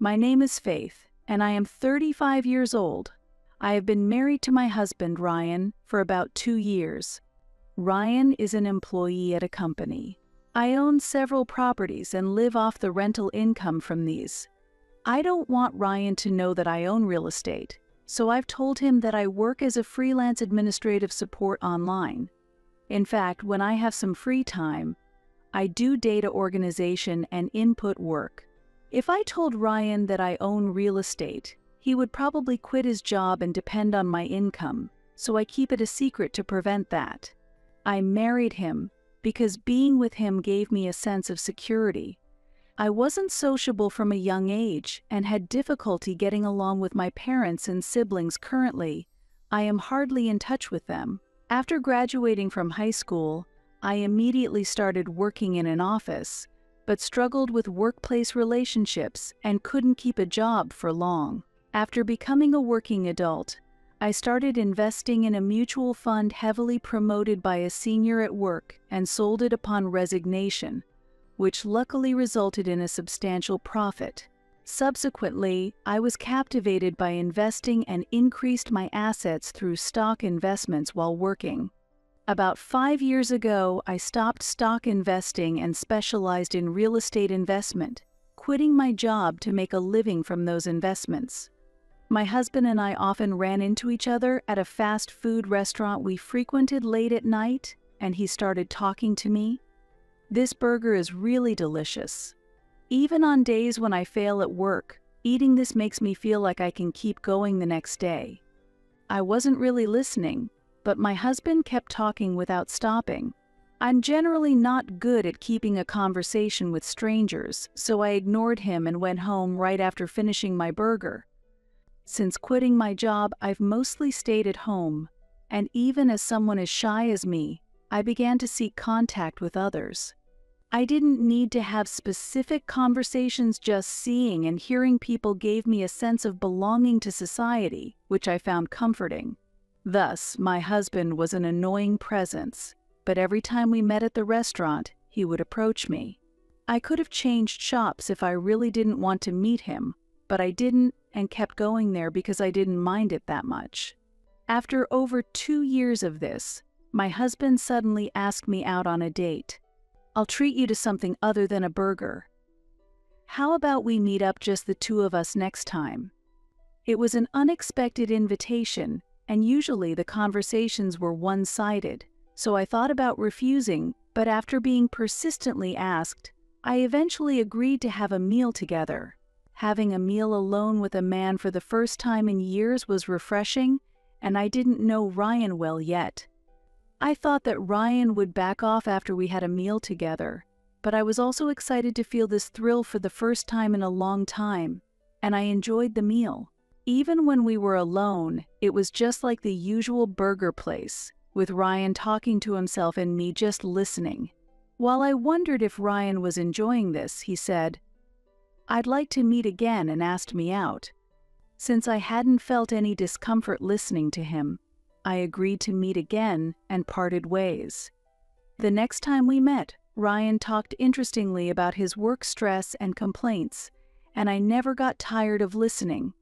My name is Faith, and I am 35 years old. I have been married to my husband, Ryan, for about 2 years. Ryan is an employee at a company. I own several properties and live off the rental income from these. I don't want Ryan to know that I own real estate, so I've told him that I work as a freelance administrative support online. In fact, when I have some free time, I do data organization and input work. If I told Ryan that I own real estate, he would probably quit his job and depend on my income, so I keep it a secret to prevent that. I married him because being with him gave me a sense of security. I wasn't sociable from a young age and had difficulty getting along with my parents and siblings. Currently, I am hardly in touch with them. After graduating from high school, I immediately started working in an office, but struggled with workplace relationships and couldn't keep a job for long. After becoming a working adult, I started investing in a mutual fund heavily promoted by a senior at work and sold it upon resignation, which luckily resulted in a substantial profit. Subsequently, I was captivated by investing and increased my assets through stock investments while working. About 5 years ago, I stopped stock investing and specialized in real estate investment, quitting my job to make a living from those investments. My husband and I often ran into each other at a fast food restaurant we frequented late at night, and he started talking to me. "This burger is really delicious. Even on days when I fail at work, eating this makes me feel like I can keep going the next day." I wasn't really listening, but my husband kept talking without stopping. I'm generally not good at keeping a conversation with strangers, so I ignored him and went home right after finishing my burger. Since quitting my job, I've mostly stayed at home, and even as someone as shy as me, I began to seek contact with others. I didn't need to have specific conversations. Just seeing and hearing people gave me a sense of belonging to society, which I found comforting. Thus, my husband was an annoying presence, but every time we met at the restaurant, he would approach me. I could have changed shops if I really didn't want to meet him, but I didn't and kept going there because I didn't mind it that much. After over 2 years of this, my husband suddenly asked me out on a date. "I'll treat you to something other than a burger. How about we meet up, just the two of us, next time?" It was an unexpected invitation, and usually the conversations were one-sided, so I thought about refusing, but after being persistently asked, I eventually agreed to have a meal together. Having a meal alone with a man for the first time in years was refreshing, and I didn't know Ryan well yet. I thought that Ryan would back off after we had a meal together, but I was also excited to feel this thrill for the first time in a long time, and I enjoyed the meal. Even when we were alone, it was just like the usual burger place, with Ryan talking to himself and me just listening. While I wondered if Ryan was enjoying this, he said, "I'd like to meet again," and asked me out. Since I hadn't felt any discomfort listening to him, I agreed to meet again and parted ways. The next time we met, Ryan talked interestingly about his work stress and complaints, and I never got tired of listening.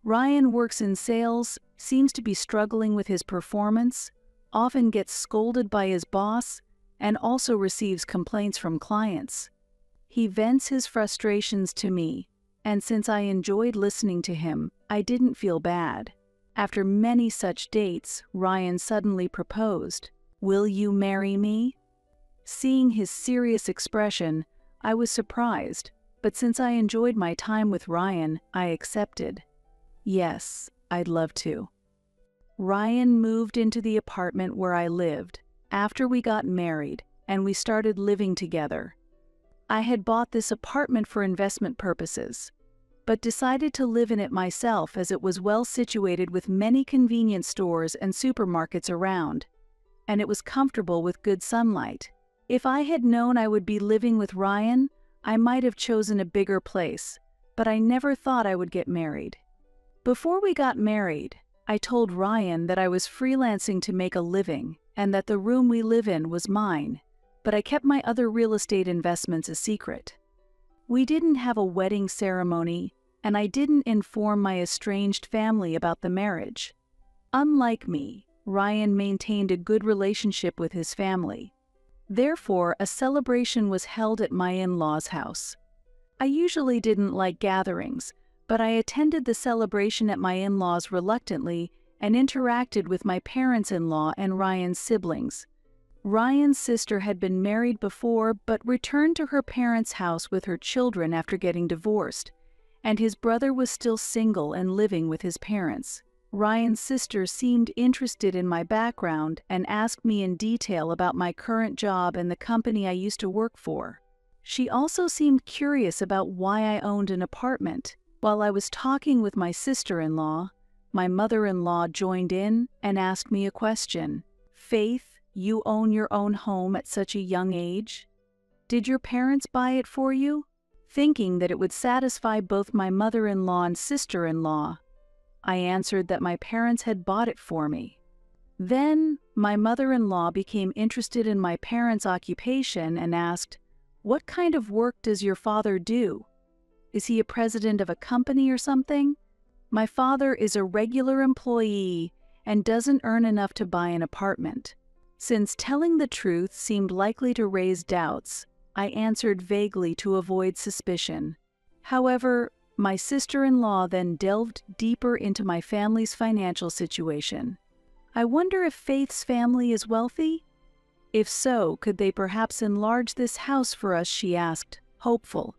Ryan works in sales, seems to be struggling with his performance, often gets scolded by his boss, and also receives complaints from clients. He vents his frustrations to me, and since I enjoyed listening to him, I didn't feel bad. After many such dates, Ryan suddenly proposed, "Will you marry me?" Seeing his serious expression, I was surprised, but since I enjoyed my time with Ryan, I accepted. Yes, I'd love to. Ryan moved into the apartment where I lived after we got married, and we started living together. I had bought this apartment for investment purposes, but decided to live in it myself as it was well situated with many convenience stores and supermarkets around, and it was comfortable with good sunlight. If I had known I would be living with Ryan, I might have chosen a bigger place, but I never thought I would get married. Before we got married, I told Ryan that I was freelancing to make a living and that the room we live in was mine, but I kept my other real estate investments a secret. We didn't have a wedding ceremony, and I didn't inform my estranged family about the marriage. Unlike me, Ryan maintained a good relationship with his family. Therefore, a celebration was held at my in-laws' house. I usually didn't like gatherings, but I attended the celebration at my in-laws reluctantly and interacted with my parents-in-law and Ryan's siblings. Ryan's sister had been married before but returned to her parents' house with her children after getting divorced, and his brother was still single and living with his parents. Ryan's sister seemed interested in my background and asked me in detail about my current job and the company I used to work for. She also seemed curious about why I owned an apartment. While I was talking with my sister-in-law, my mother-in-law joined in and asked me a question. "Faith, you own your own home at such a young age? Did your parents buy it for you?" Thinking that it would satisfy both my mother-in-law and sister-in-law, I answered that my parents had bought it for me. Then, my mother-in-law became interested in my parents' occupation and asked, "What kind of work does your father do? Is he a president of a company or something?" "My father is a regular employee and doesn't earn enough to buy an apartment." Since telling the truth seemed likely to raise doubts, I answered vaguely to avoid suspicion. However, my sister-in-law then delved deeper into my family's financial situation. "I wonder if Faith's family is wealthy? If so, could they perhaps enlarge this house for us?" she asked, hopeful.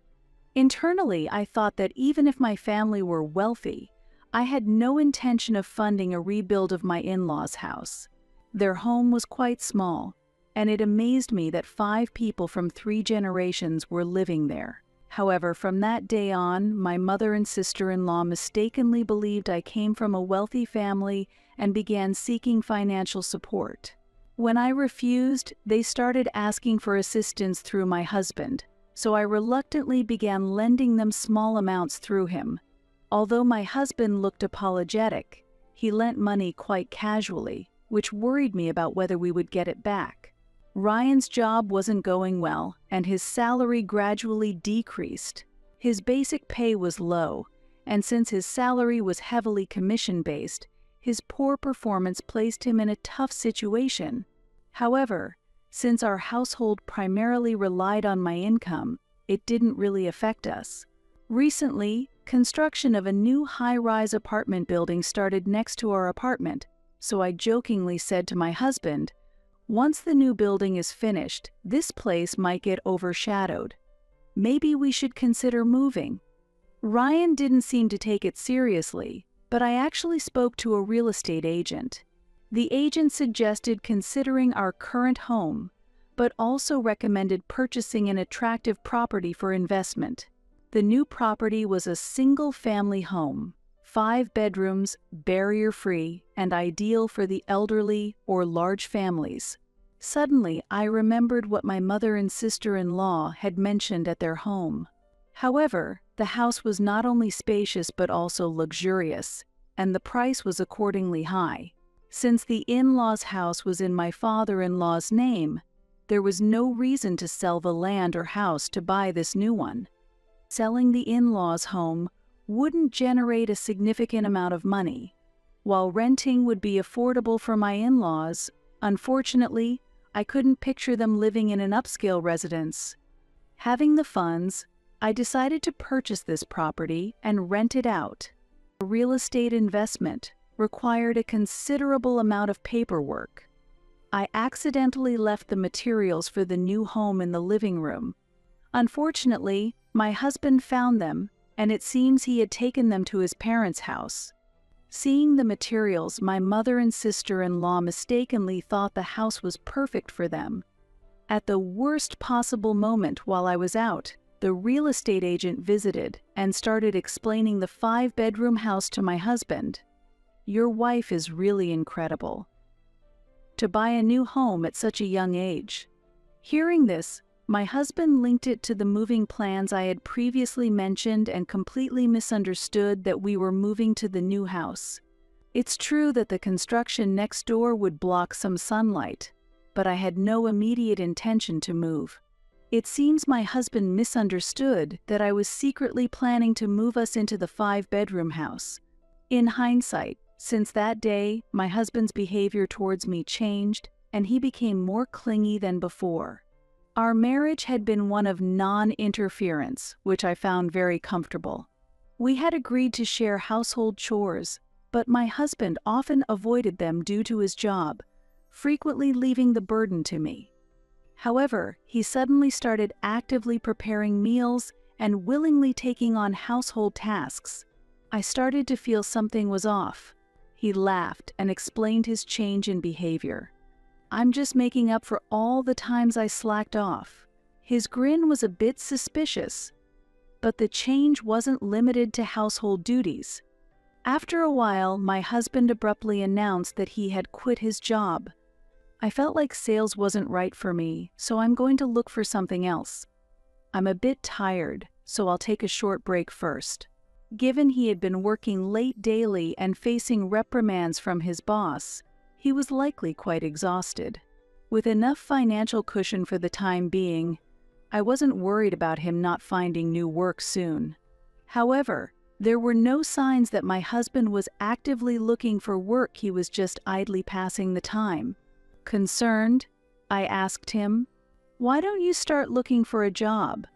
Internally, I thought that even if my family were wealthy, I had no intention of funding a rebuild of my in-laws' house. Their home was quite small, and it amazed me that 5 people from 3 generations were living there. However, from that day on, my mother and sister-in-law mistakenly believed I came from a wealthy family and began seeking financial support. When I refused, they started asking for assistance through my husband, so I reluctantly began lending them small amounts through him. Although my husband looked apologetic, he lent money quite casually, which worried me about whether we would get it back. Ryan's job wasn't going well, and his salary gradually decreased. His basic pay was low, and since his salary was heavily commission-based, his poor performance placed him in a tough situation. However, since our household primarily relied on my income, it didn't really affect us. Recently, construction of a new high-rise apartment building started next to our apartment, so I jokingly said to my husband, "Once the new building is finished, this place might get overshadowed. Maybe we should consider moving." Ryan didn't seem to take it seriously, but I actually spoke to a real estate agent. The agent suggested considering our current home, but also recommended purchasing an attractive property for investment. The new property was a single-family home, 5 bedrooms, barrier-free, and ideal for the elderly or large families. Suddenly, I remembered what my mother and sister-in-law had mentioned at their home. However, the house was not only spacious but also luxurious, and the price was accordingly high. Since the in-laws' house was in my father-in-law's name, there was no reason to sell the land or house to buy this new one. Selling the in-laws' home wouldn't generate a significant amount of money, while renting would be affordable for my in-laws. Unfortunately, I couldn't picture them living in an upscale residence. Having the funds, I decided to purchase this property and rent it out. A real estate investment required a considerable amount of paperwork. I accidentally left the materials for the new home in the living room. Unfortunately, my husband found them, and it seems he had taken them to his parents' house. Seeing the materials, my mother and sister-in-law mistakenly thought the house was perfect for them. At the worst possible moment while I was out, the real estate agent visited and started explaining the 5-bedroom house to my husband. "Your wife is really incredible. To buy a new home at such a young age." Hearing this, my husband linked it to the moving plans I had previously mentioned and completely misunderstood that we were moving to the new house. It's true that the construction next door would block some sunlight, but I had no immediate intention to move. It seems my husband misunderstood that I was secretly planning to move us into the 5-bedroom house. In hindsight, since that day, my husband's behavior towards me changed, and he became more clingy than before. Our marriage had been one of non-interference, which I found very comfortable. We had agreed to share household chores, but my husband often avoided them due to his job, frequently leaving the burden to me. However, he suddenly started actively preparing meals and willingly taking on household tasks. I started to feel something was off. He laughed and explained his change in behavior. "I'm just making up for all the times I slacked off." His grin was a bit suspicious, but the change wasn't limited to household duties. After a while, my husband abruptly announced that he had quit his job. I felt like sales wasn't right for me, so I'm going to look for something else. "I'm a bit tired, so I'll take a short break first." Given he had been working late daily and facing reprimands from his boss, he was likely quite exhausted. With enough financial cushion for the time being, I wasn't worried about him not finding new work soon. However, there were no signs that my husband was actively looking for work. He was just idly passing the time. Concerned, I asked him, "Why don't you start looking for a job?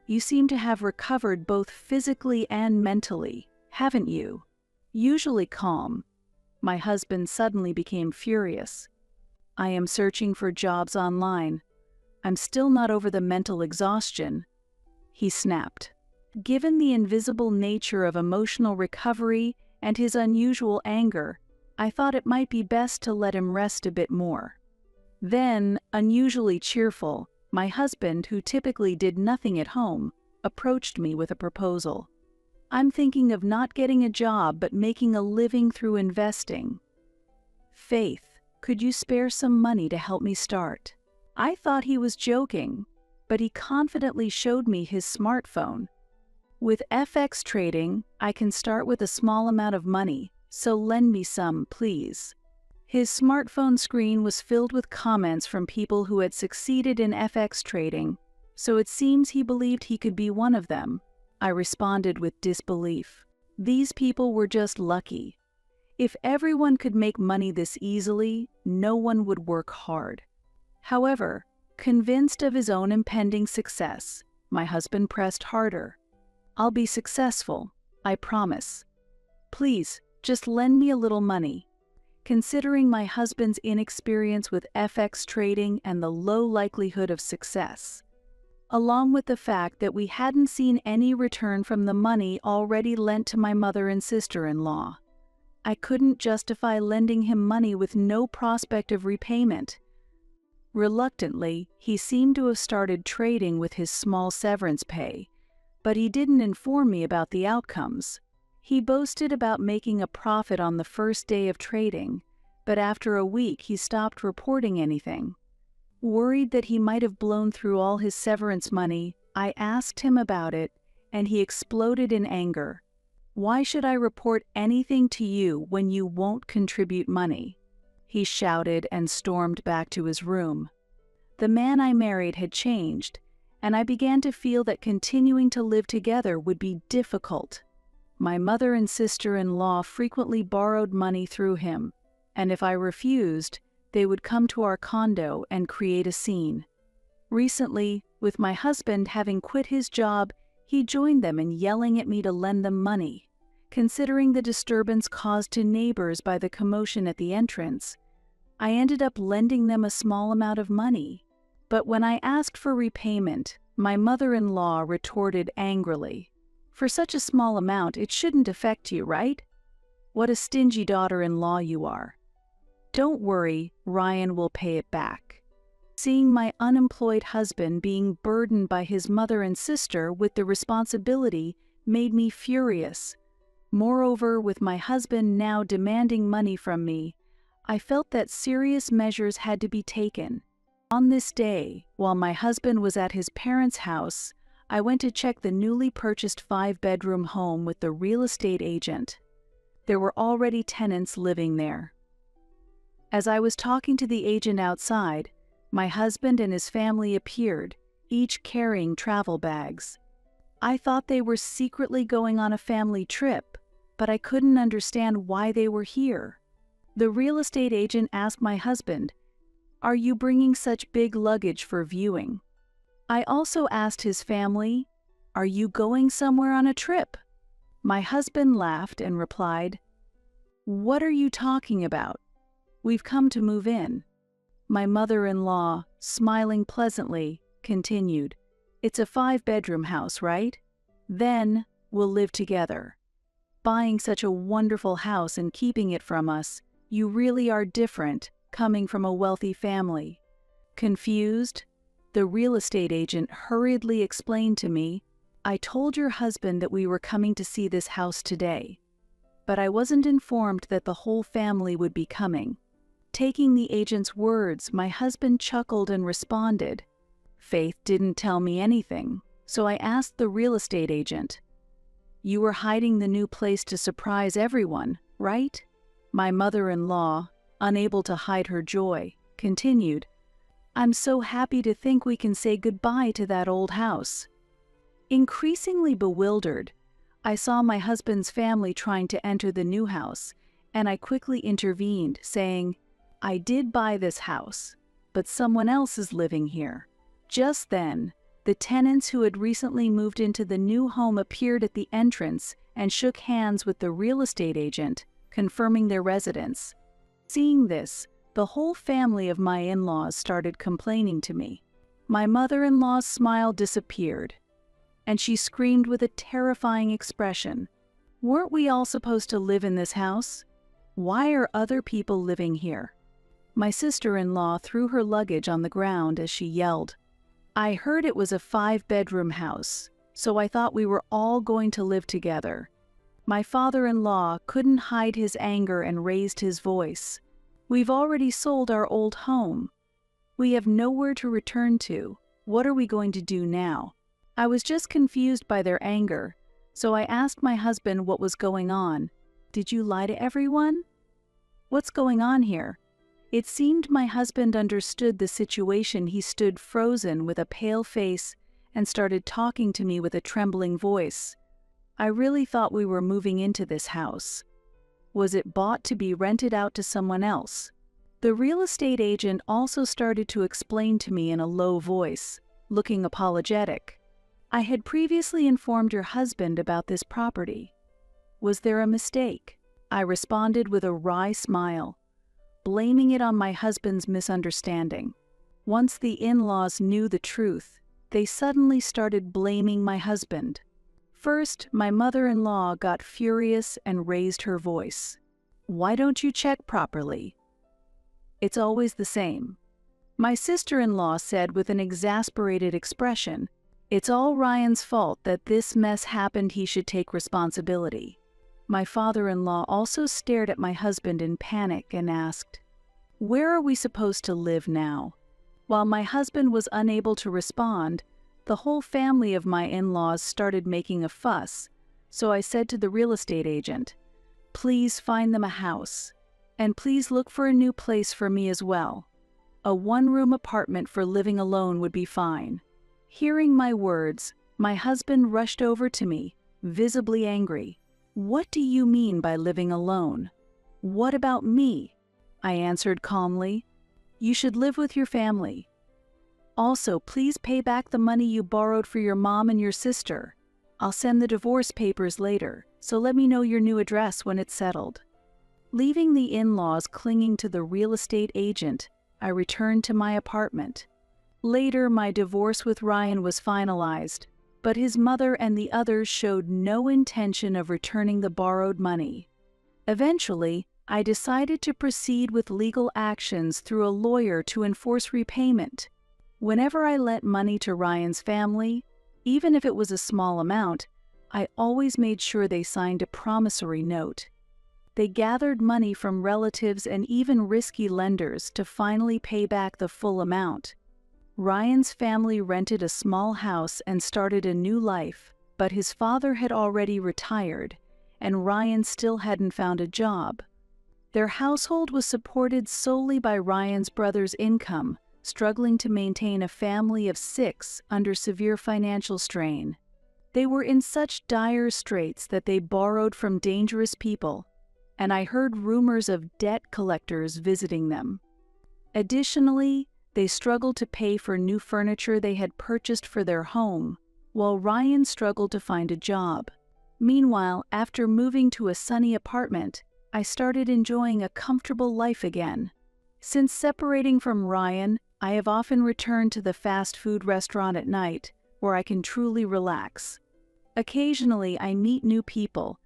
You seem to have recovered both physically and mentally, haven't you?" Usually calm, my husband suddenly became furious. "I am searching for jobs online. I'm still not over the mental exhaustion," he snapped. Given the invisible nature of emotional recovery and his unusual anger, I thought it might be best to let him rest a bit more. Then, unusually cheerful, my husband, who typically did nothing at home, approached me with a proposal. "I'm thinking of not getting a job but making a living through investing. Faith, could you spare some money to help me start?" I thought he was joking, but he confidently showed me his smartphone. "With FX trading, I can start with a small amount of money, so lend me some, please." His smartphone screen was filled with comments from people who had succeeded in FX trading, so it seems he believed he could be one of them. I responded with disbelief. These people were just lucky. If everyone could make money this easily, no one would work hard. However, convinced of his own impending success, my husband pressed harder. "I'll be successful, I promise. Please, just lend me a little money." Considering my husband's inexperience with FX trading and the low likelihood of success, along with the fact that we hadn't seen any return from the money already lent to my mother and sister-in-law, I couldn't justify lending him money with no prospect of repayment. Reluctantly, he seemed to have started trading with his small severance pay, but he didn't inform me about the outcomes. He boasted about making a profit on the first day of trading, but after a week he stopped reporting anything. Worried that he might have blown through all his severance money, I asked him about it, and he exploded in anger. "Why should I report anything to you when you won't contribute money?" he shouted and stormed back to his room. The man I married had changed, and I began to feel that continuing to live together would be difficult. My mother and sister-in-law frequently borrowed money through him, and if I refused, they would come to our condo and create a scene. Recently, with my husband having quit his job, he joined them in yelling at me to lend them money. Considering the disturbance caused to neighbors by the commotion at the entrance, I ended up lending them a small amount of money. But when I asked for repayment, my mother-in-law retorted angrily, "For such a small amount, it shouldn't affect you, right? What a stingy daughter-in-law you are. Don't worry, Ryan will pay it back." Seeing my unemployed husband being burdened by his mother and sister with the responsibility made me furious. Moreover, with my husband now demanding money from me, I felt that serious measures had to be taken. On this day, while my husband was at his parents' house, I went to check the newly purchased 5-bedroom home with the real estate agent. There were already tenants living there. As I was talking to the agent outside, my husband and his family appeared, each carrying travel bags. I thought they were secretly going on a family trip, but I couldn't understand why they were here. The real estate agent asked my husband, "Are you bringing such big luggage for viewing?" I also asked his family, "Are you going somewhere on a trip?" My husband laughed and replied, "What are you talking about? We've come to move in." My mother-in-law, smiling pleasantly, continued, "It's a 5-bedroom house, right? Then we'll live together. Buying such a wonderful house and keeping it from us, you really are different, coming from a wealthy family." Confused, the real estate agent hurriedly explained to me, "I told your husband that we were coming to see this house today, but I wasn't informed that the whole family would be coming." Taking the agent's words, my husband chuckled and responded, "Faith didn't tell me anything." So I asked the real estate agent, "You were hiding the new place to surprise everyone, right?" My mother-in-law, unable to hide her joy, continued, "I'm so happy to think we can say goodbye to that old house." Increasingly bewildered, I saw my husband's family trying to enter the new house, and I quickly intervened, saying, "I did buy this house, but someone else is living here." Just then, the tenants who had recently moved into the new home appeared at the entrance and shook hands with the real estate agent, confirming their residence. Seeing this, the whole family of my in-laws started complaining to me. My mother-in-law's smile disappeared, and she screamed with a terrifying expression, "Weren't we all supposed to live in this house? Why are other people living here?" My sister-in-law threw her luggage on the ground as she yelled, "I heard it was a 5-bedroom house, so I thought we were all going to live together." My father-in-law couldn't hide his anger and raised his voice, "We've already sold our old home. We have nowhere to return to. What are we going to do now?" I was just confused by their anger, so I asked my husband what was going on. "Did you lie to everyone? What's going on here?" It seemed my husband understood the situation. He stood frozen with a pale face and started talking to me with a trembling voice. "I really thought we were moving into this house. Was it bought to be rented out to someone else?" The real estate agent also started to explain to me in a low voice, looking apologetic. "I had previously informed your husband about this property. Was there a mistake?" I responded with a wry smile, blaming it on my husband's misunderstanding. Once the in-laws knew the truth, they suddenly started blaming my husband. First, my mother-in-law got furious and raised her voice. "Why don't you check properly? It's always the same." My sister-in-law said with an exasperated expression, "It's all Ryan's fault that this mess happened. He should take responsibility." My father-in-law also stared at my husband in panic and asked, "Where are we supposed to live now?" While my husband was unable to respond, the whole family of my in-laws started making a fuss, so I said to the real estate agent, "Please find them a house, and please look for a new place for me as well. A 1-room apartment for living alone would be fine." Hearing my words, my husband rushed over to me, visibly angry. "What do you mean by living alone? What about me?" I answered calmly, "You should live with your family. Also, please pay back the money you borrowed for your mom and your sister. I'll send the divorce papers later, so let me know your new address when it's settled." Leaving the in-laws clinging to the real estate agent, I returned to my apartment. Later, my divorce with Ryan was finalized, but his mother and the others showed no intention of returning the borrowed money. Eventually, I decided to proceed with legal actions through a lawyer to enforce repayment. Whenever I lent money to Ryan's family, even if it was a small amount, I always made sure they signed a promissory note. They gathered money from relatives and even risky lenders to finally pay back the full amount. Ryan's family rented a small house and started a new life, but his father had already retired, and Ryan still hadn't found a job. Their household was supported solely by Ryan's brother's income, struggling to maintain a family of 6 under severe financial strain. They were in such dire straits that they borrowed from dangerous people, and I heard rumors of debt collectors visiting them. Additionally, they struggled to pay for new furniture they had purchased for their home, while Ryan struggled to find a job. Meanwhile, after moving to a sunny apartment, I started enjoying a comfortable life again. Since separating from Ryan, I have often returned to the fast food restaurant at night, where I can truly relax. Occasionally, I meet new people,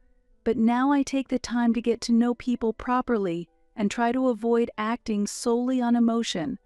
but now I take the time to get to know people properly and try to avoid acting solely on emotion.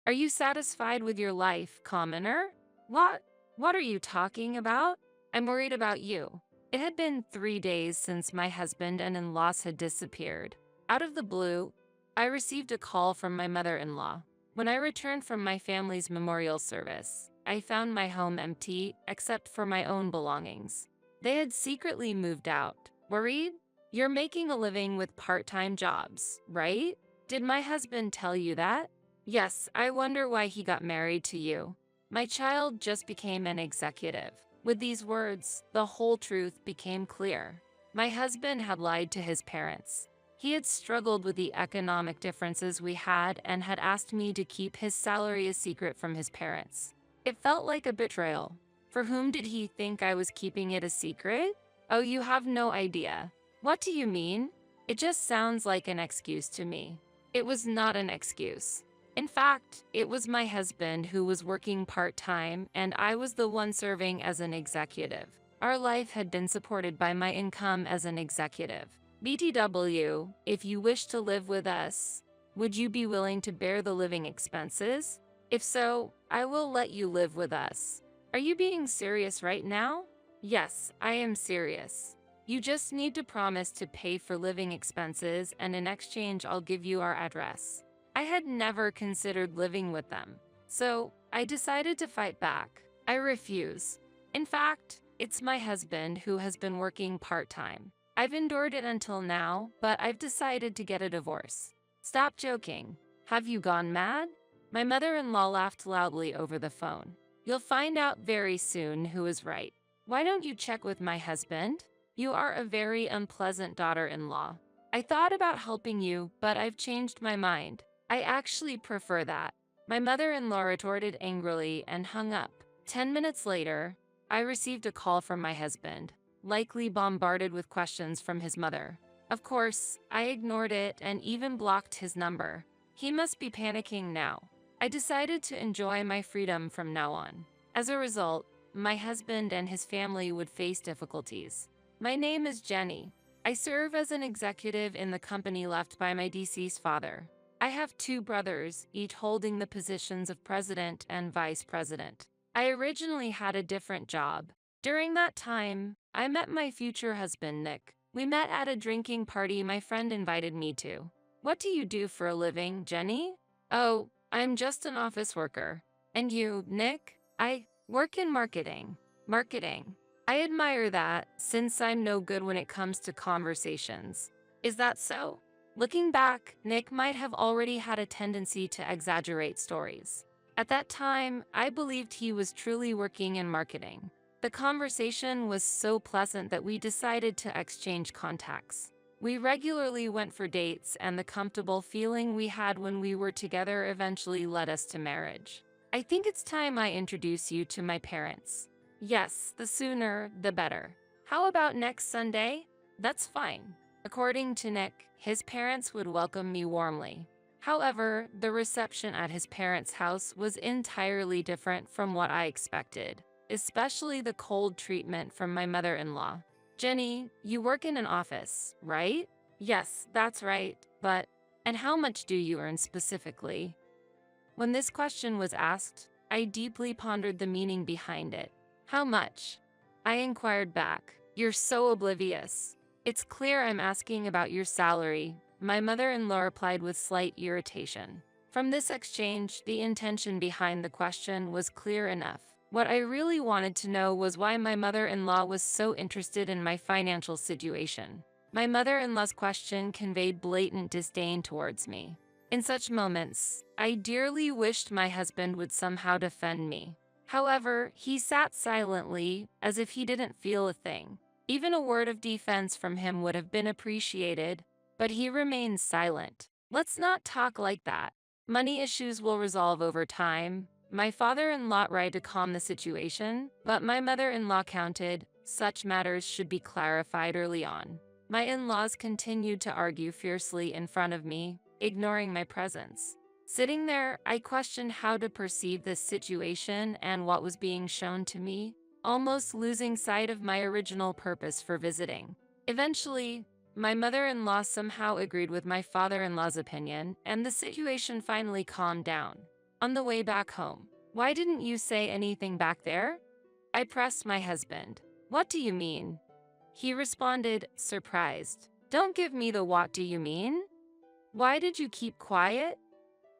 Are you satisfied with your life, commoner? What? What are you talking about? I'm worried about you. It had been 3 days since my husband and in-laws had disappeared. Out of the blue, I received a call from my mother-in-law. When I returned from my family's memorial service, I found my home empty except for my own belongings. They had secretly moved out. Worried? You're making a living with part-time jobs, right? Did my husband tell you that? Yes, I wonder why he got married to you. My child just became an executive. With these words, the whole truth became clear. My husband had lied to his parents. He had struggled with the economic differences we had and had asked me to keep his salary a secret from his parents. It felt like a betrayal. For whom did he think I was keeping it a secret? Oh, you have no idea. What do you mean? It just sounds like an excuse to me. It was not an excuse. In fact, it was my husband who was working part-time and I was the one serving as an executive. Our life had been supported by my income as an executive. BTW, if you wish to live with us, would you be willing to bear the living expenses? If so, I will let you live with us. Are you being serious right now? Yes, I am serious. You just need to promise to pay for living expenses and in exchange I'll give you our address. I had never considered living with them, so I decided to fight back. I refuse. In fact, it's my husband who has been working part-time. I've endured it until now, but I've decided to get a divorce. Stop joking. Have you gone mad? My mother-in-law laughed loudly over the phone. You'll find out very soon who is right. Why don't you check with my husband? You are a very unpleasant daughter-in-law. I thought about helping you, but I've changed my mind. I actually prefer that. My mother-in-law retorted angrily and hung up. 10 minutes later, I received a call from my husband, likely bombarded with questions from his mother. Of course, I ignored it and even blocked his number. He must be panicking now. I decided to enjoy my freedom from now on. As a result, my husband and his family would face difficulties. My name is Jenny. I serve as an executive in the company left by my deceased father. I have 2 brothers, each holding the positions of president and vice president. I originally had a different job. During that time, I met my future husband, Nick. We met at a drinking party my friend invited me to. What do you do for a living, Jenny? Oh, I'm just an office worker. And you, Nick? I work in marketing. Marketing. I admire that, since I'm no good when it comes to conversations. Is that so? Looking back, Nick might have already had a tendency to exaggerate stories. At that time, I believed he was truly working in marketing. The conversation was so pleasant that we decided to exchange contacts. We regularly went for dates, and the comfortable feeling we had when we were together eventually led us to marriage. I think it's time I introduce you to my parents. Yes, the sooner, the better. How about next Sunday? That's fine. According to Nick, his parents would welcome me warmly. However, the reception at his parents' house was entirely different from what I expected, especially the cold treatment from my mother-in-law. Jenny, you work in an office, right? Yes, that's right, but... And how much do you earn specifically? When this question was asked, I deeply pondered the meaning behind it. How much? I inquired back. You're so oblivious. It's clear I'm asking about your salary. My mother-in-law replied with slight irritation. From this exchange, the intention behind the question was clear enough. What I really wanted to know was why my mother-in-law was so interested in my financial situation. My mother-in-law's question conveyed blatant disdain towards me. In such moments, I dearly wished my husband would somehow defend me. However, he sat silently, as if he didn't feel a thing. Even a word of defense from him would have been appreciated, but he remained silent. Let's not talk like that. Money issues will resolve over time. My father-in-law tried to calm the situation, but my mother-in-law countered, such matters should be clarified early on. My in-laws continued to argue fiercely in front of me, ignoring my presence. Sitting there, I questioned how to perceive this situation and what was being shown to me, almost losing sight of my original purpose for visiting. Eventually, my mother-in-law somehow agreed with my father-in-law's opinion, and the situation finally calmed down. On the way back home, "Why didn't you say anything back there?" I pressed my husband. "What do you mean?" He responded, surprised. "Don't give me the what do you mean? Why did you keep quiet?"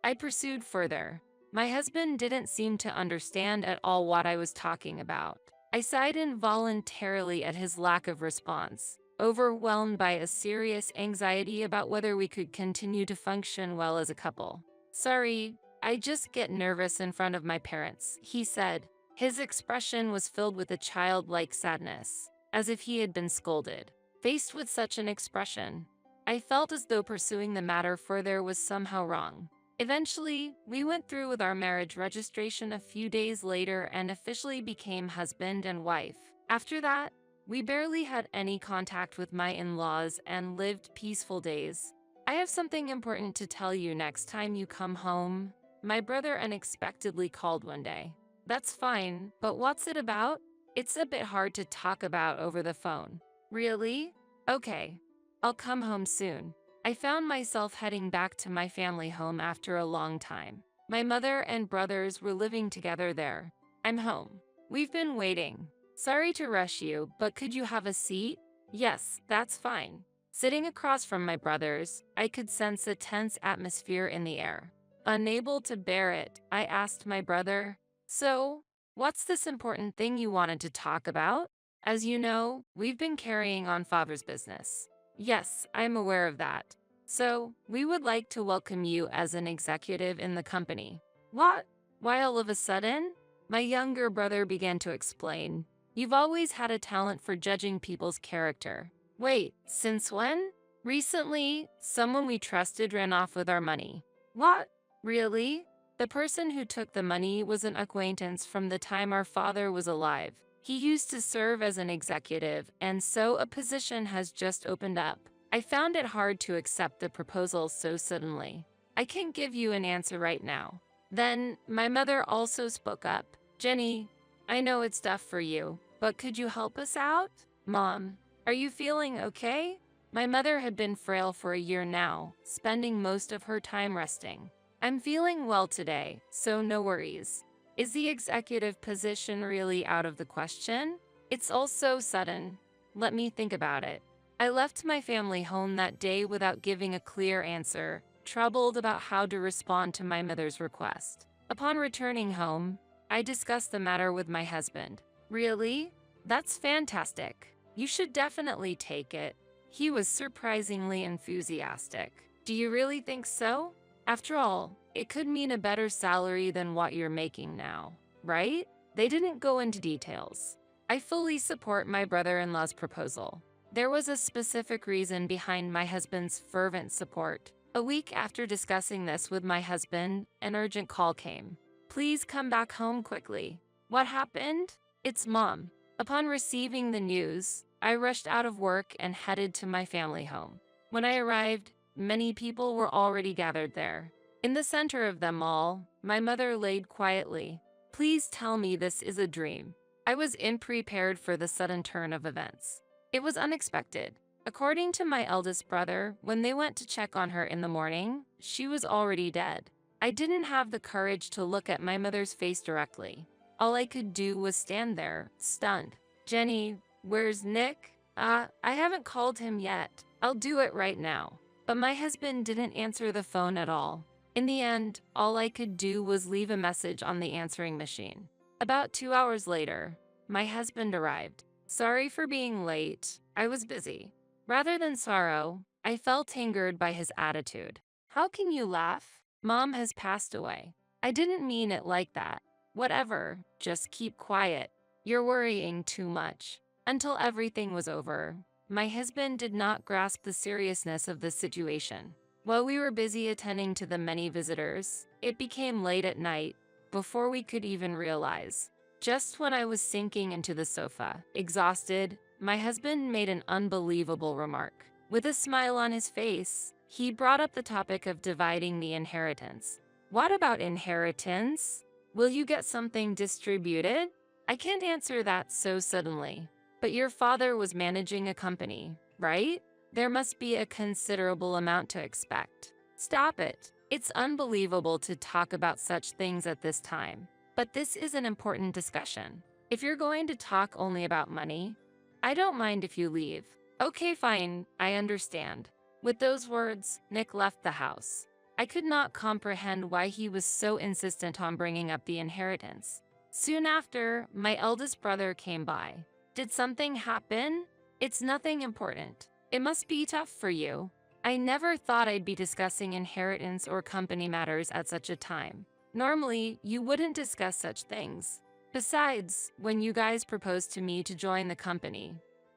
I pursued further. My husband didn't seem to understand at all what I was talking about. I sighed involuntarily at his lack of response, overwhelmed by a serious anxiety about whether we could continue to function well as a couple. "Sorry, I just get nervous in front of my parents," he said. His expression was filled with a childlike sadness, as if he had been scolded. Faced with such an expression, I felt as though pursuing the matter further was somehow wrong. Eventually, we went through with our marriage registration a few days later and officially became husband and wife. After that, we barely had any contact with my in-laws and lived peaceful days. "I have something important to tell you next time you come home," my brother unexpectedly called one day. "That's fine, but what's it about?" "It's a bit hard to talk about over the phone." "Really? Okay. I'll come home soon." I found myself heading back to my family home after a long time. My mother and brothers were living together there. "I'm home. We've been waiting. Sorry to rush you, but could you have a seat?" "Yes, that's fine." Sitting across from my brothers, I could sense a tense atmosphere in the air. Unable to bear it, I asked my brother, "So, what's this important thing you wanted to talk about?" "As you know, we've been carrying on father's business." "Yes, I'm aware of that. So, we would like to welcome you as an executive in the company." "What? Why all of a sudden?" My younger brother began to explain. "You've always had a talent for judging people's character." "Wait, since when?" "Recently, someone we trusted ran off with our money." "What? Really?" "The person who took the money was an acquaintance from the time our father was alive. He used to serve as an executive, and so a position has just opened up." I found it hard to accept the proposal so suddenly. "I can't give you an answer right now." Then, my mother also spoke up. "Jenny, I know it's tough for you, but could you help us out?" "Mom, are you feeling okay?" My mother had been frail for a year now, spending most of her time resting. "I'm feeling well today, so no worries." "Is the executive position really out of the question?" "It's all so sudden. Let me think about it." I left my family home that day without giving a clear answer, troubled about how to respond to my mother's request. Upon returning home, I discussed the matter with my husband. "Really? That's fantastic. You should definitely take it." He was surprisingly enthusiastic. "Do you really think so? After all, it could mean a better salary than what you're making now, right?" They didn't go into details. I fully support my brother-in-law's proposal. There was a specific reason behind my husband's fervent support. A week after discussing this with my husband, an urgent call came. "Please come back home quickly." "What happened?" "It's Mom." Upon receiving the news, I rushed out of work and headed to my family home. When I arrived, many people were already gathered there. In the center of them all, my mother laid quietly. "Please tell me this is a dream." I was unprepared for the sudden turn of events. It was unexpected. According to my eldest brother, when they went to check on her in the morning, she was already dead. I didn't have the courage to look at my mother's face directly. All I could do was stand there, stunned. "Jenny, where's Nick?" I haven't called him yet. I'll do it right now." But my husband didn't answer the phone at all. In the end, all I could do was leave a message on the answering machine. About 2 hours later, my husband arrived. "Sorry for being late. I was busy." Rather than sorrow, I felt angered by his attitude. How can you laugh? Mom has passed away. I didn't mean it like that. Whatever, just keep quiet. You're worrying too much. Until everything was over, my husband did not grasp the seriousness of the situation. While we were busy attending to the many visitors, it became late at night before we could even realize. Just when I was sinking into the sofa, exhausted, my husband made an unbelievable remark. With a smile on his face, he brought up the topic of dividing the inheritance. What about inheritance? Will you get something distributed? I can't answer that so suddenly. But your father was managing a company, right? There must be a considerable amount to expect. Stop it. It's unbelievable to talk about such things at this time. But this is an important discussion. If you're going to talk only about money, I don't mind if you leave. Okay, fine, I understand. With those words, Nick left the house. I could not comprehend why he was so insistent on bringing up the inheritance. Soon after, my eldest brother came by. Did something happen? It's nothing important. It must be tough for you. I never thought I'd be discussing inheritance or company matters at such a time. Normally, you wouldn't discuss such things. Besides, when you guys proposed to me to join the company,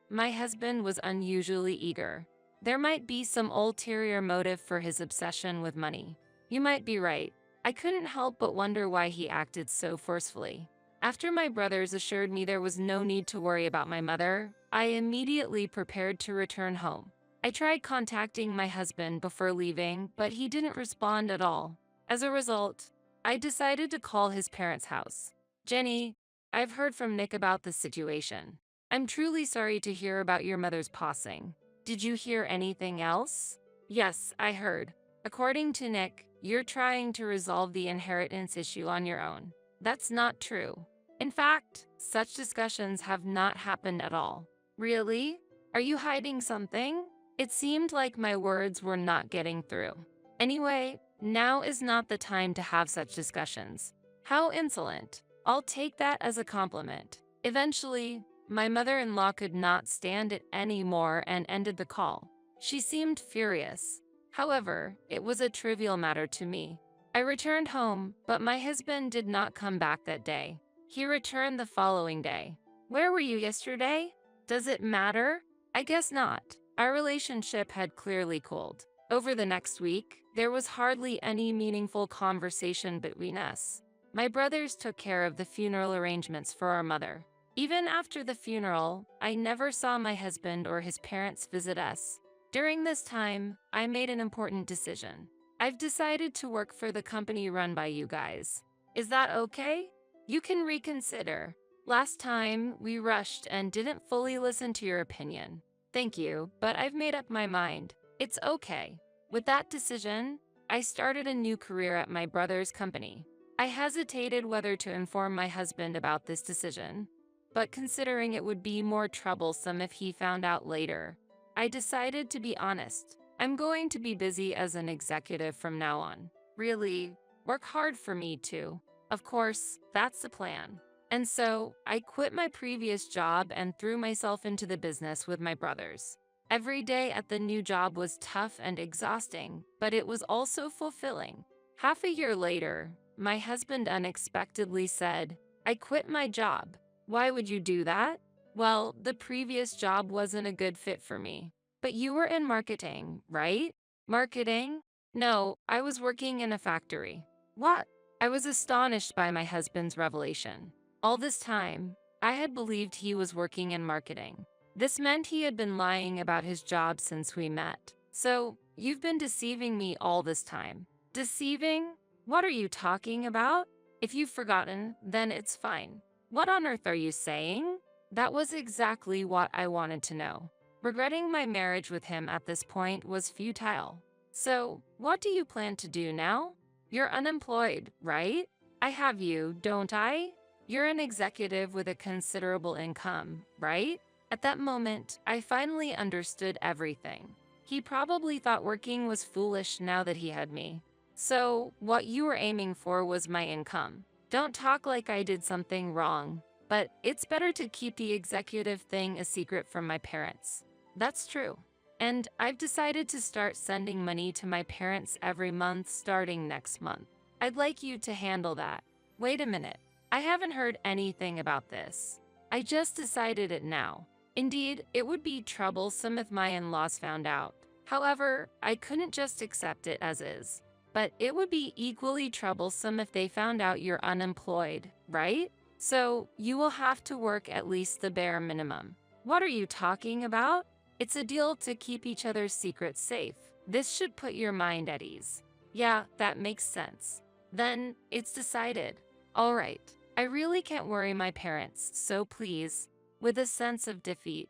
my husband was unusually eager. There might be some ulterior motive for his obsession with money. You might be right. I couldn't help but wonder why he acted so forcefully. After my brothers assured me there was no need to worry about my mother, I immediately prepared to return home. I tried contacting my husband before leaving, but he didn't respond at all. As a result, I decided to call his parents' house. Jenny, I've heard from Nick about the situation. I'm truly sorry to hear about your mother's passing. Did you hear anything else? Yes, I heard. According to Nick, you're trying to resolve the inheritance issue on your own. That's not true. In fact, such discussions have not happened at all. Really? Are you hiding something? It seemed like my words were not getting through. Anyway, now is not the time to have such discussions. How insolent. I'll take that as a compliment. Eventually, my mother-in-law could not stand it anymore and ended the call. She seemed furious. However, it was a trivial matter to me. I returned home, but my husband did not come back that day. He returned the following day. Where were you yesterday? Does it matter? I guess not. Our relationship had clearly cooled. Over the next week, there was hardly any meaningful conversation between us. My brothers took care of the funeral arrangements for our mother. Even after the funeral, I never saw my husband or his parents visit us. During this time, I made an important decision. I've decided to work for the company run by you guys. Is that okay? You can reconsider. Last time, we rushed and didn't fully listen to your opinion. Thank you, but I've made up my mind. It's okay. With that decision, I started a new career at my brother's company. I hesitated whether to inform my husband about this decision, but considering it would be more troublesome if he found out later, I decided to be honest. I'm going to be busy as an executive from now on. Really, work hard for me too. Of course, that's the plan. And so, I quit my previous job and threw myself into the business with my brothers. Every day at the new job was tough and exhausting, but it was also fulfilling. Half a year later, my husband unexpectedly said, "I quit my job." Why would you do that? Well, the previous job wasn't a good fit for me. But you were in marketing, right? Marketing? No, I was working in a factory. What? I was astonished by my husband's revelation. All this time, I had believed he was working in marketing. This meant he had been lying about his job since we met. So, you've been deceiving me all this time. Deceiving? What are you talking about? If you've forgotten, then it's fine. What on earth are you saying? That was exactly what I wanted to know. Regretting my marriage with him at this point was futile. So, what do you plan to do now? You're unemployed, right? I have you, don't I? You're an executive with a considerable income, right? At that moment, I finally understood everything. He probably thought working was foolish now that he had me. So, what you were aiming for was my income. Don't talk like I did something wrong, but it's better to keep the executive thing a secret from my parents. That's true. And I've decided to start sending money to my parents every month starting next month. I'd like you to handle that. Wait a minute. I haven't heard anything about this. I just decided it now. Indeed, it would be troublesome if my in-laws found out. However, I couldn't just accept it as is. But it would be equally troublesome if they found out you're unemployed, right? So you will have to work at least the bare minimum. What are you talking about? It's a deal to keep each other's secrets safe. This should put your mind at ease. Yeah, that makes sense. Then it's decided. All right, I really can't worry my parents, so please. With a sense of defeat,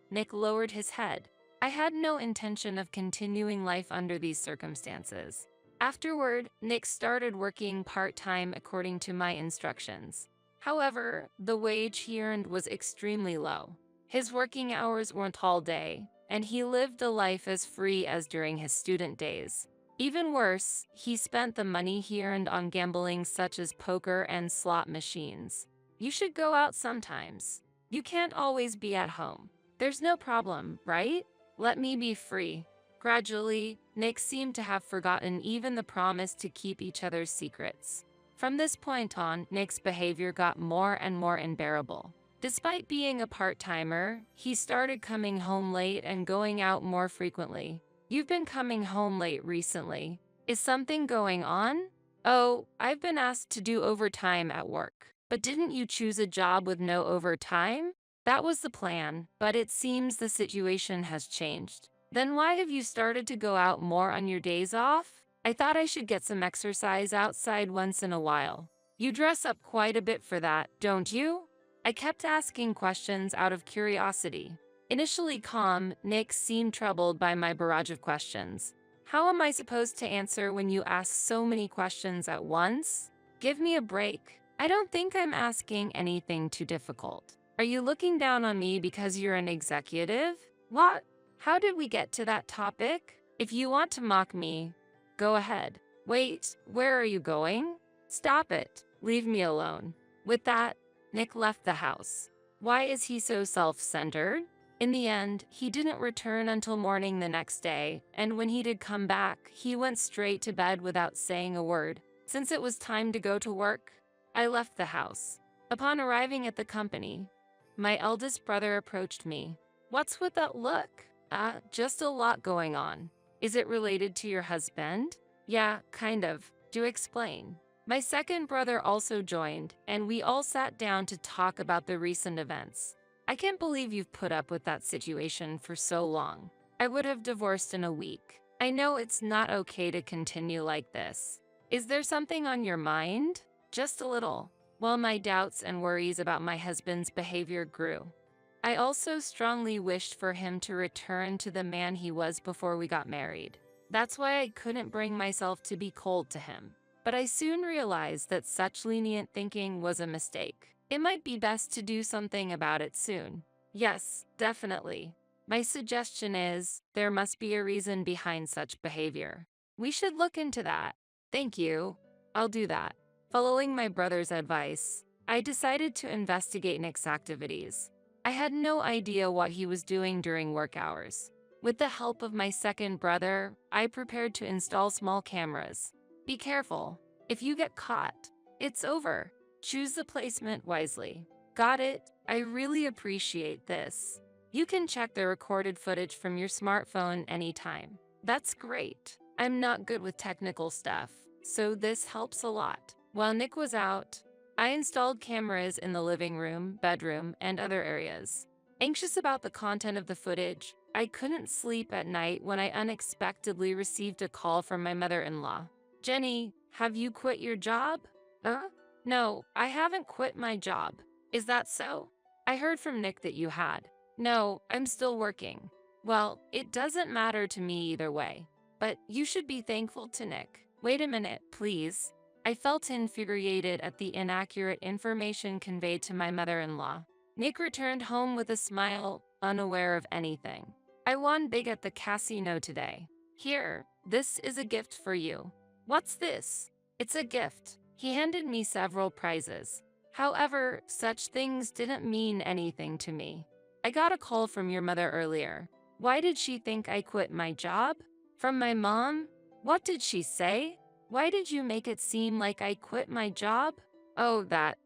Nick lowered his head. I had no intention of continuing life under these circumstances. Afterward, Nick started working part-time according to my instructions. However, the wage he earned was extremely low. His working hours weren't all day, and he lived a life as free as during his student days. Even worse, he spent the money he earned on gambling such as poker and slot machines. You should go out sometimes. You can't always be at home. There's no problem, right? Let me be free. Gradually, Nick seemed to have forgotten even the promise to keep each other's secrets. From this point on, Nick's behavior got more and more unbearable. Despite being a part-timer, he started coming home late and going out more frequently. You've been coming home late recently. Is something going on? Oh, I've been asked to do overtime at work. But didn't you choose a job with no overtime? That was the plan, but it seems the situation has changed. Then why have you started to go out more on your days off? I thought I should get some exercise outside once in a while. You dress up quite a bit for that, don't you? I kept asking questions out of curiosity. Initially calm, Nick seemed troubled by my barrage of questions. How am I supposed to answer when you ask so many questions at once? Give me a break. I don't think I'm asking anything too difficult. Are you looking down on me because you're an executive? What? How did we get to that topic? If you want to mock me, go ahead. Wait, where are you going? Stop it. Leave me alone. With that, Nick left the house. Why is he so self-centered? In the end, he didn't return until morning the next day, and when he did come back, he went straight to bed without saying a word. Since it was time to go to work, I left the house. Upon arriving at the company, my eldest brother approached me. What's with that look? Just a lot going on. Is it related to your husband? Yeah, kind of. Do explain. My second brother also joined, and we all sat down to talk about the recent events. I can't believe you've put up with that situation for so long. I would have divorced in a week. I know it's not okay to continue like this. Is there something on your mind? Just a little. While my doubts and worries about my husband's behavior grew, I also strongly wished for him to return to the man he was before we got married. That's why I couldn't bring myself to be cold to him. But I soon realized that such lenient thinking was a mistake. It might be best to do something about it soon. Yes, definitely. My suggestion is, there must be a reason behind such behavior. We should look into that. Thank you. I'll do that. Following my brother's advice, I decided to investigate Nick's activities. I had no idea what he was doing during work hours. With the help of my second brother, I prepared to install small cameras. Be careful. If you get caught, it's over. Choose the placement wisely. Got it? I really appreciate this. You can check the recorded footage from your smartphone anytime. That's great. I'm not good with technical stuff, so this helps a lot. While Nick was out, I installed cameras in the living room, bedroom, and other areas. Anxious about the content of the footage, I couldn't sleep at night when I unexpectedly received a call from my mother-in-law. Jenny, have you quit your job? No, I haven't quit my job. Is that so? I heard from Nick that you had. No, I'm still working. Well, it doesn't matter to me either way, but you should be thankful to Nick. Wait a minute, please. I felt infuriated at the inaccurate information conveyed to my mother-in-law. Nick returned home with a smile, unaware of anything. I won big at the casino today. Here, this is a gift for you. What's this? It's a gift. He handed me several prizes. However, such things didn't mean anything to me. I got a call from your mother earlier. Why did she think I quit my job? From my mom? What did she say? Why did you make it seem like I quit my job? Oh, that.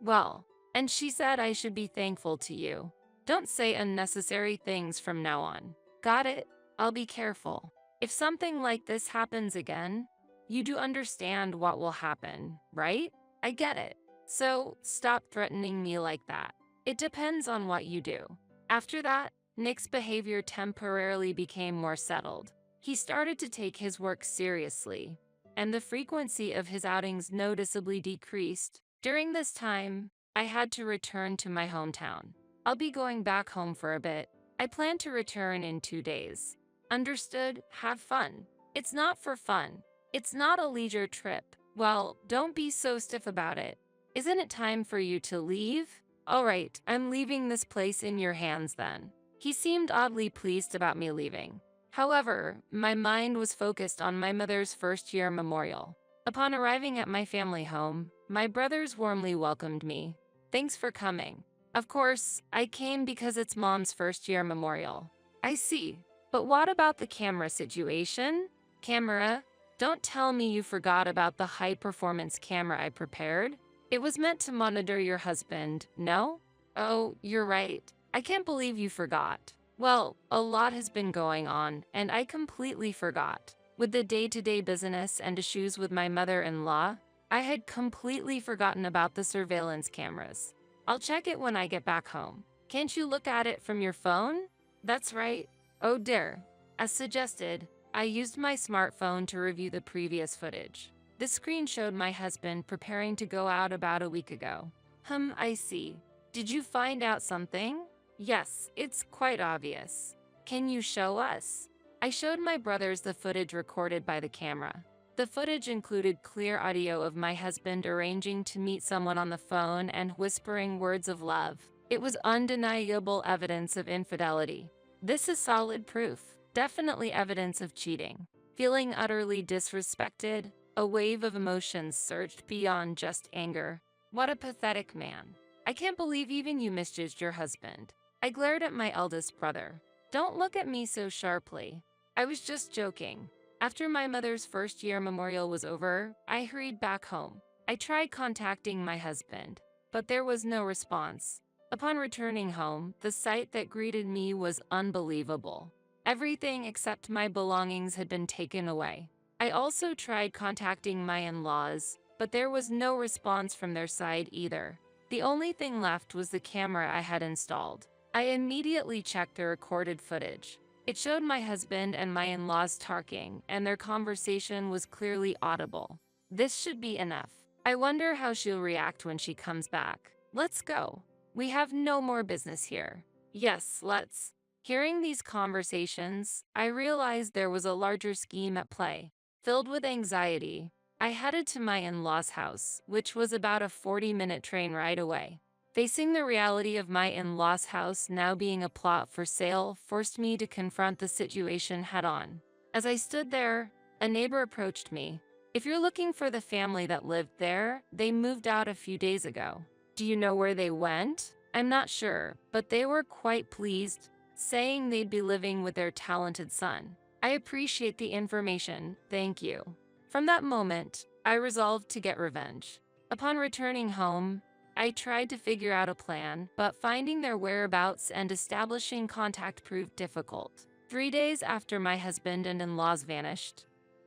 Well, and she said I should be thankful to you. Don't say unnecessary things from now on. Got it? I'll be careful. If something like this happens again, you do understand what will happen, right? I get it. So stop threatening me like that. It depends on what you do. After that, Nick's behavior temporarily became more settled. He started to take his work seriously, and the frequency of his outings noticeably decreased. During this time, I had to return to my hometown. I'll be going back home for a bit. I plan to return in 2 days. Understood? Have fun. It's not for fun. It's not a leisure trip. Well, don't be so stiff about it. Isn't it time for you to leave? All right, I'm leaving this place in your hands then. He seemed oddly pleased about me leaving. However, my mind was focused on my mother's first-year memorial. Upon arriving at my family home, my brothers warmly welcomed me. Thanks for coming. Of course, I came because it's Mom's first-year memorial. I see. But what about the camera situation? Camera? Don't tell me you forgot about the high-performance camera I prepared. It was meant to monitor your husband, no? Oh, you're right. I can't believe you forgot. Well, a lot has been going on, and I completely forgot. With the day-to-day business and issues with my mother-in-law, I had completely forgotten about the surveillance cameras. I'll check it when I get back home. Can't you look at it from your phone? That's right. Oh dear. As suggested, I used my smartphone to review the previous footage. The screen showed my husband preparing to go out about a week ago. I see. Did you find out something? Yes, it's quite obvious. Can you show us? I showed my brothers the footage recorded by the camera. The footage included clear audio of my husband arranging to meet someone on the phone and whispering words of love. It was undeniable evidence of infidelity. This is solid proof, definitely evidence of cheating. Feeling utterly disrespected, a wave of emotions surged beyond just anger. What a pathetic man. I can't believe even you misjudged your husband. I glared at my eldest brother. Don't look at me so sharply. I was just joking. After my mother's first-year memorial was over, I hurried back home. I tried contacting my husband, but there was no response. Upon returning home, the sight that greeted me was unbelievable. Everything except my belongings had been taken away. I also tried contacting my in-laws, but there was no response from their side either. The only thing left was the camera I had installed. I immediately checked the recorded footage. It showed my husband and my in-laws talking, and their conversation was clearly audible. This should be enough. I wonder how she'll react when she comes back. Let's go. We have no more business here. Yes, let's. Hearing these conversations, I realized there was a larger scheme at play. Filled with anxiety, I headed to my in-laws' house, which was about a 40-minute train ride away. Facing the reality of my in-laws' house now being a plot for sale forced me to confront the situation head-on. As I stood there, a neighbor approached me. If you're looking for the family that lived there, they moved out a few days ago. Do you know where they went? I'm not sure, but they were quite pleased, saying they'd be living with their talented son. I appreciate the information, thank you. From that moment, I resolved to get revenge. Upon returning home, I tried to figure out a plan, but finding their whereabouts and establishing contact proved difficult. 3 days after my husband and in-laws vanished,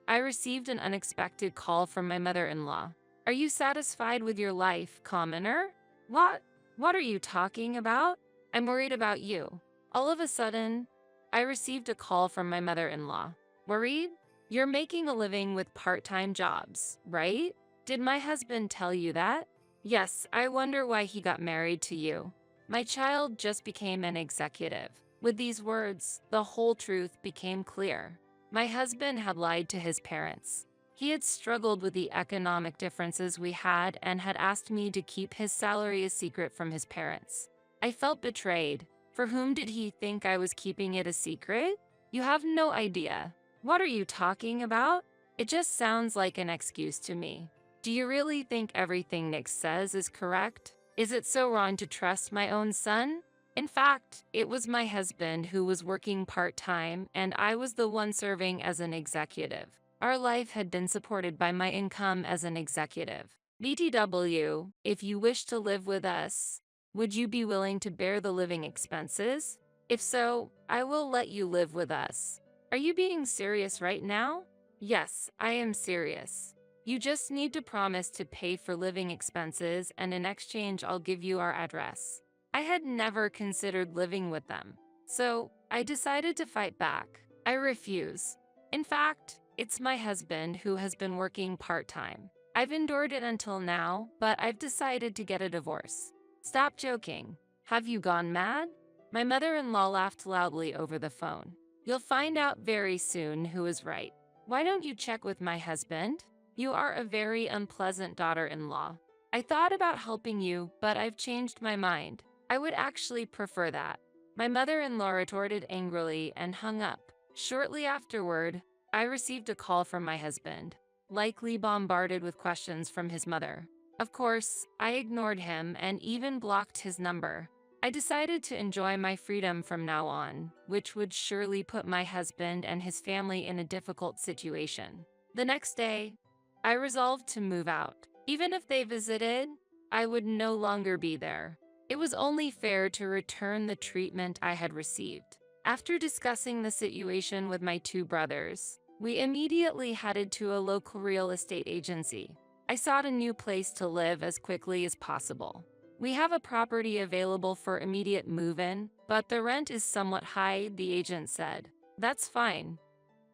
I received an unexpected call from my mother-in-law. Are you satisfied with your life, commoner? What? What are you talking about? I'm worried about you. All of a sudden, I received a call from my mother-in-law. Worried? You're making a living with part-time jobs, right? Did my husband tell you that? Yes, I wonder why he got married to you. My child just became an executive. With these words, the whole truth became clear. My husband had lied to his parents. He had struggled with the economic differences we had and had asked me to keep his salary a secret from his parents. I felt betrayed. For whom did he think I was keeping it a secret? You have no idea. What are you talking about? It just sounds like an excuse to me. Do you really think everything Nick says is correct? Is it so wrong to trust my own son? In fact, it was my husband who was working part-time and I was the one serving as an executive. Our life had been supported by my income as an executive. BTW, if you wish to live with us, would you be willing to bear the living expenses? If so, I will let you live with us. Are you being serious right now? Yes, I am serious. You just need to promise to pay for living expenses, and in exchange, I'll give you our address. I had never considered living with them, so I decided to fight back. I refuse. In fact, it's my husband who has been working part-time. I've endured it until now, but I've decided to get a divorce. Stop joking. Have you gone mad? My mother-in-law laughed loudly over the phone. You'll find out very soon who is right. Why don't you check with my husband? You are a very unpleasant daughter-in-law. I thought about helping you, but I've changed my mind. I would actually prefer that. My mother-in-law retorted angrily and hung up. Shortly afterward, I received a call from my husband, likely bombarded with questions from his mother. Of course, I ignored him and even blocked his number. I decided to enjoy my freedom from now on, which would surely put my husband and his family in a difficult situation. The next day, I resolved to move out. Even if they visited, I would no longer be there. It was only fair to return the treatment I had received. After discussing the situation with my two brothers, we immediately headed to a local real estate agency. I sought a new place to live as quickly as possible. We have a property available for immediate move-in, but the rent is somewhat high, the agent said. That's fine.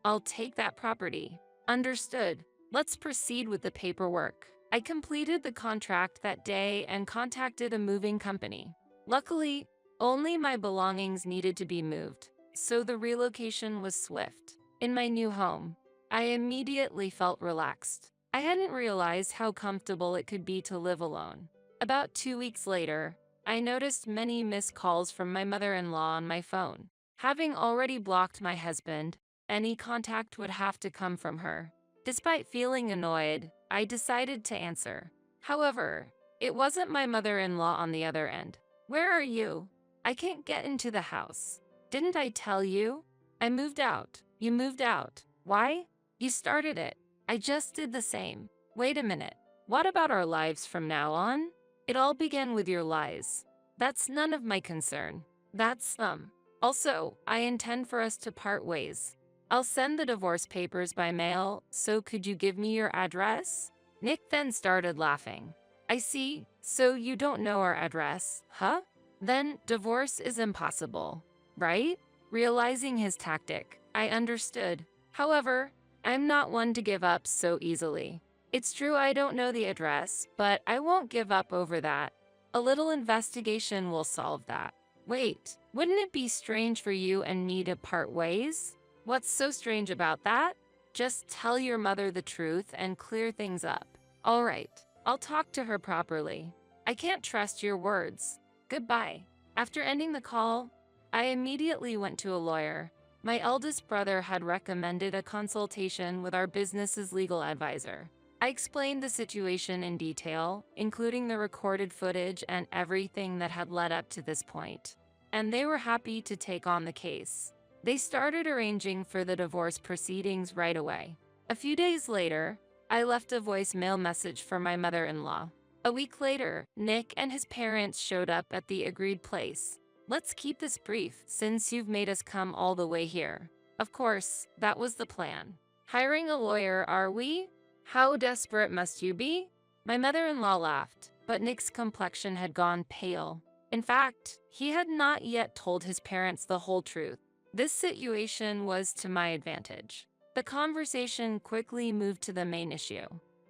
I'll take that property. Understood. Let's proceed with the paperwork. I completed the contract that day and contacted a moving company. Luckily, only my belongings needed to be moved, so the relocation was swift. In my new home, I immediately felt relaxed. I hadn't realized how comfortable it could be to live alone. About 2 weeks later, I noticed many missed calls from my mother-in-law on my phone. Having already blocked my husband, any contact would have to come from her. Despite feeling annoyed, I decided to answer. However, it wasn't my mother-in-law on the other end. Where are you? I can't get into the house. Didn't I tell you? I moved out. You moved out. Why? You started it. I just did the same. Wait a minute. What about our lives from now on? It all began with your lies. That's none of my concern. That's Also, I intend for us to part ways. I'll send the divorce papers by mail, so could you give me your address? Nick then started laughing. I see, so you don't know our address, huh? Then divorce is impossible, right? Realizing his tactic, I understood. However, I'm not one to give up so easily. It's true I don't know the address, but I won't give up over that. A little investigation will solve that. Wait, wouldn't it be strange for you and me to part ways? What's so strange about that? Just tell your mother the truth and clear things up. All right, I'll talk to her properly. I can't trust your words. Goodbye. After ending the call, I immediately went to a lawyer. My eldest brother had recommended a consultation with our business's legal advisor. I explained the situation in detail, including the recorded footage and everything that had led up to this point. And they were happy to take on the case. They started arranging for the divorce proceedings right away. A few days later, I left a voicemail message for my mother-in-law. A week later, Nick and his parents showed up at the agreed place. Let's keep this brief, since you've made us come all the way here. Of course, that was the plan. Hiring a lawyer, are we? How desperate must you be? My mother-in-law laughed, but Nick's complexion had gone pale. In fact, he had not yet told his parents the whole truth. This situation was to my advantage. The conversation quickly moved to the main issue.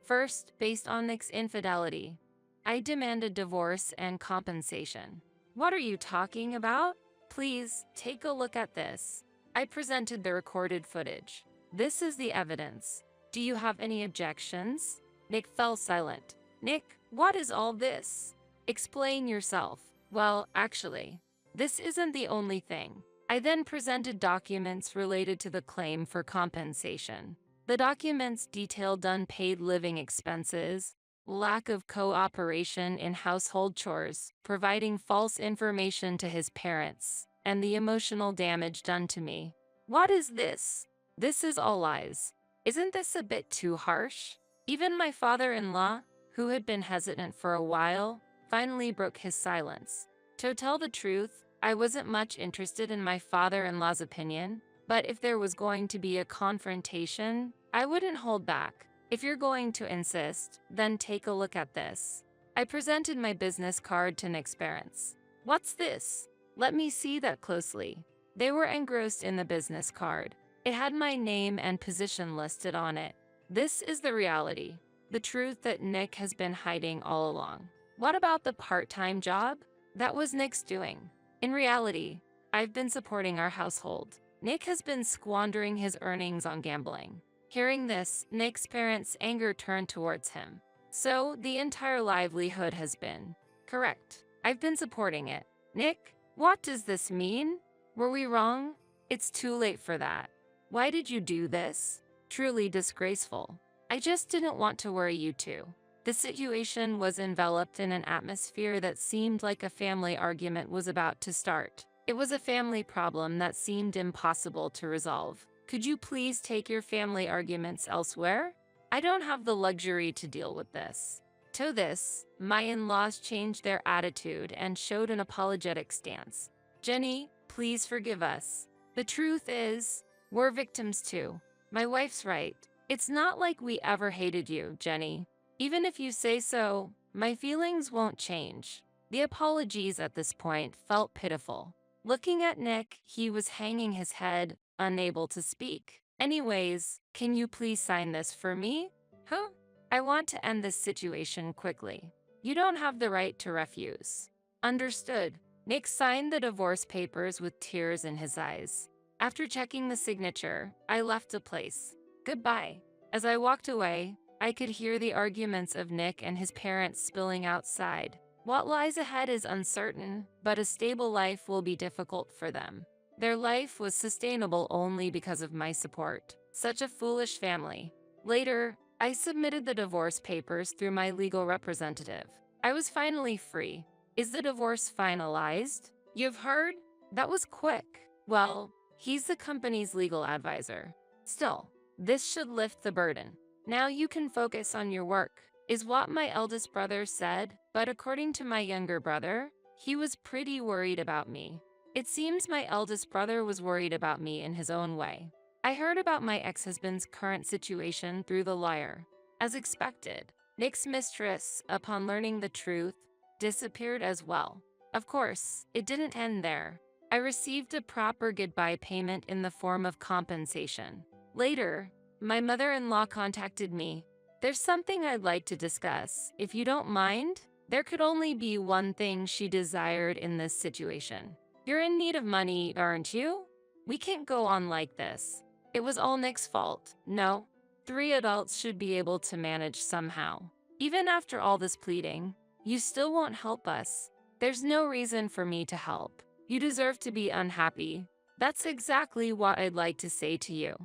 First, based on Nick's infidelity, I demanded divorce and compensation. What are you talking about? Please, take a look at this. I presented the recorded footage. This is the evidence. Do you have any objections? Nick fell silent. Nick, what is all this? Explain yourself. Well, actually, this isn't the only thing. I then presented documents related to the claim for compensation. The documents detailed unpaid living expenses, lack of cooperation in household chores, providing false information to his parents, and the emotional damage done to me. What is this? This is all lies. Isn't this a bit too harsh? Even my father-in-law, who had been hesitant for a while, finally broke his silence. To tell the truth, I wasn't much interested in my father-in-law's opinion, but if there was going to be a confrontation, I wouldn't hold back. If you're going to insist, then take a look at this. I presented my business card to Nick's parents. What's this? Let me see that closely. They were engrossed in the business card. It had my name and position listed on it. This is the reality, the truth that Nick has been hiding all along. What about the part-time job? That was Nick's doing. In reality, I've been supporting our household. Nick has been squandering his earnings on gambling. Hearing this, Nick's parents' anger turned towards him. So, the entire livelihood has been. Correct. I've been supporting it. Nick, what does this mean? Were we wrong? It's too late for that. Why did you do this? Truly disgraceful. I just didn't want to worry you two. The situation was enveloped in an atmosphere that seemed like a family argument was about to start. It was a family problem that seemed impossible to resolve. Could you please take your family arguments elsewhere? I don't have the luxury to deal with this. To this, my in-laws changed their attitude and showed an apologetic stance. Jenny, please forgive us. The truth is, we're victims too. My wife's right. It's not like we ever hated you, Jenny. Even if you say so, my feelings won't change. The apologies at this point felt pitiful. Looking at Nick, he was hanging his head, unable to speak. Anyways, can you please sign this for me? Huh? I want to end this situation quickly. You don't have the right to refuse. Understood. Nick signed the divorce papers with tears in his eyes. After checking the signature, I left the place. Goodbye. As I walked away, I could hear the arguments of Nick and his parents spilling outside. What lies ahead is uncertain, but a stable life will be difficult for them. Their life was sustainable only because of my support. Such a foolish family. Later, I submitted the divorce papers through my legal representative. I was finally free. Is the divorce finalized? You've heard? That was quick. Well, he's the company's legal advisor. Still, this should lift the burden. Now you can focus on your work, is what my eldest brother said, but according to my younger brother, he was pretty worried about me. It seems my eldest brother was worried about me in his own way. I heard about my ex-husband's current situation through the liar. As expected, Nick's mistress, upon learning the truth, disappeared as well. Of course, it didn't end there. I received a proper goodbye payment in the form of compensation. Later, my mother-in-law contacted me. There's something I'd like to discuss, if you don't mind. There could only be one thing she desired in this situation. You're in need of money, aren't you? We can't go on like this. It was all Nick's fault. No, 3 adults should be able to manage somehow. Even after all this pleading, you still won't help us. There's no reason for me to help. You deserve to be unhappy. That's exactly what I'd like to say to you.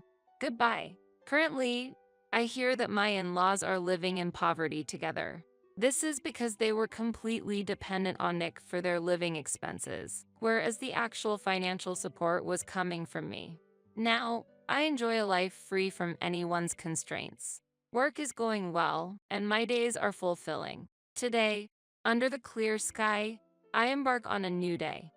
Goodbye. Currently, I hear that my in-laws are living in poverty together. This is because they were completely dependent on Nick for their living expenses, whereas the actual financial support was coming from me. Now, I enjoy a life free from anyone's constraints. Work is going well, and my days are fulfilling. Today, under the clear sky, I embark on a new day.